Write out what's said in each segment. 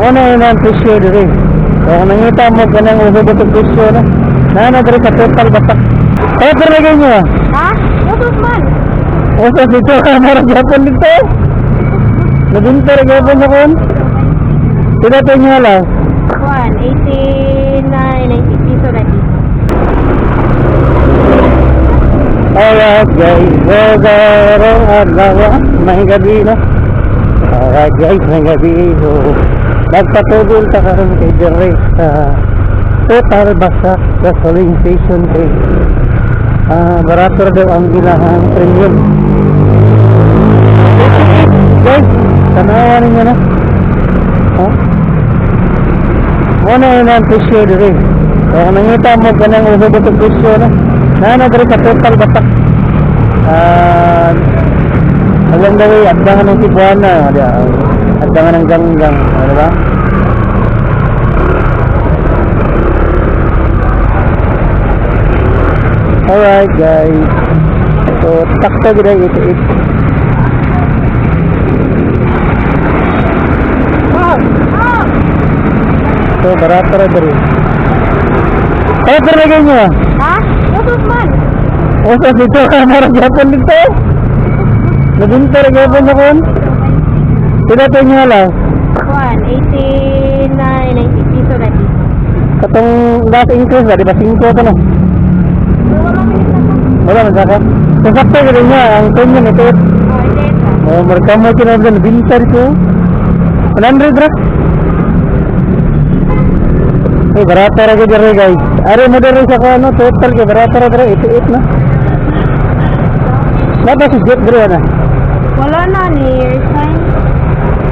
Ano yun ang presyo dito? So kung nangita mo ka ng ubod ang presyo na nana dito sa total batak. Kaya pinagay nyo ah? Ha? Usap man. Usap dito ka marang Japon dito. Nabinta rin Japon na kon. Sila ito nyo alas? 189.90 piso na dito. Alright guys, garong adlaw, may gabi no. Alright guys, may gabi. So nagpatugol ta karon kay Jerry sa Total Basak Gasoline Station kay barato daw ang bilahang premium. Guys, tanawan ninyo na. Ano yun ang presyo dito? So kung nangita mo ka ng ubod ang presyo na nana dito sa Total Basak. Alam daw eh, abdangan ng Tibuana, abdangan ng Ganggang, ano ba? Alright guys, so takta gila ito. So barato rin dito. Kaya pinagay nyo ah? Ha? Usap man. Usap dito ka marang Japon dito. Nabinta rin Japon na kon. Sila ito nyo alas? 189.90 piso na dito. Katong last increase ba? Di ba 5 ito no? Wala man saka. Kung sakto gano'n niya, ang premium ito. Markamo kinablan, nabinta rin 100 rin. Eh, barata rin dito guys. Ari mo rin sa kano, total ke barata rin 88 na. Napa si Jet bro na? Wala na ni resign.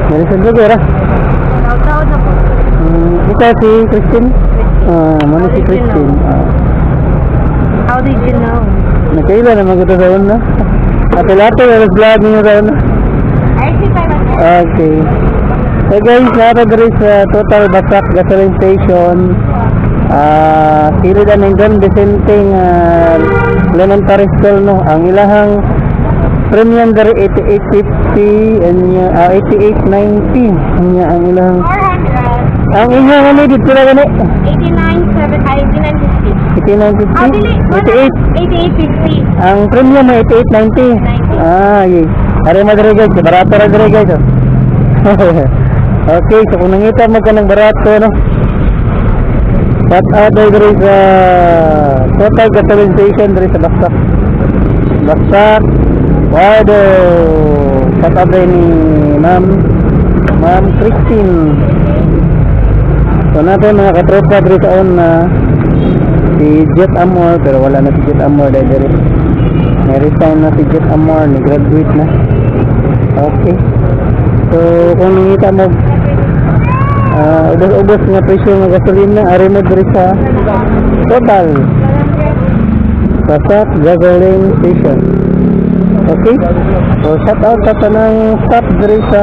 Narisan ko gira. Taw-taw na po. Ito si Christine. Mano si Christine. How did you know? Nakaila na maganda sa una. Lato-lato, alas vlog niyo sa una. Okay. So guys, nara diri sa Total Basak Gasoline Station. Silid ang Don Vicente elementary school no. Ang ilahang premium dari 8850 and 8890. Ang ilahang 400. ang inyong ano dito na gani? 89.50. 88. Ang premium ay 8890. Yes. Are mo diri guys, barato ra diri guys. Okay, so kung nangita mo ka ng barato no. Shout out diri sa Total Gasoline Station diri sa Baksak. Baksak. Wado. Shout out ni Ma'am Christine. So natin mga katropa diri sa na si Jet Amor, pero wala na si Jet Amor dahil diri. May resign na si Jet Amor, ni graduate na. Okay. So kung nangita mo ubos-ubos nga presyo ng gasolina, ari mo diri sa Total Basak Gasoline Station. Okay? So shout out sa tanang staff diri sa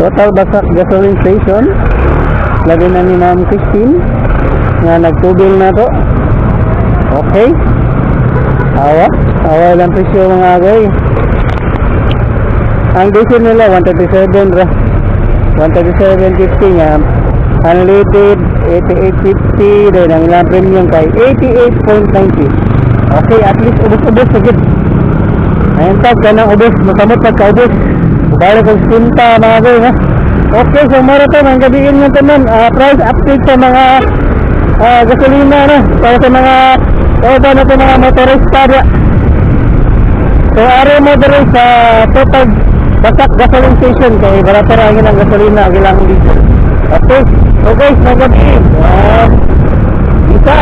Total Basak Gasoline Station. Lagi na ni Ma'am Christine nga nagtubil na to. Okay? Awa lang presyo mga agay. Ang diesel nila 137 ra. 137.50 nga. Unleaded 88.50 din ang ilang premium kay 88.90. Okay, at least ubos-ubos sagid. Ayun tag kanang ubos, masamot pagka-ubos. Balik ang sinta mga agay ha. Okay, so mara to ang gabiin nyo taman. Price update sa mga gasolina na para sa mga na ito mga motorista na. So ari mo dito sa Total Basak Gasoline Station kay barato ra ang ilang gasolina ang ilang diesel. Okay, so guys, magabi. Isa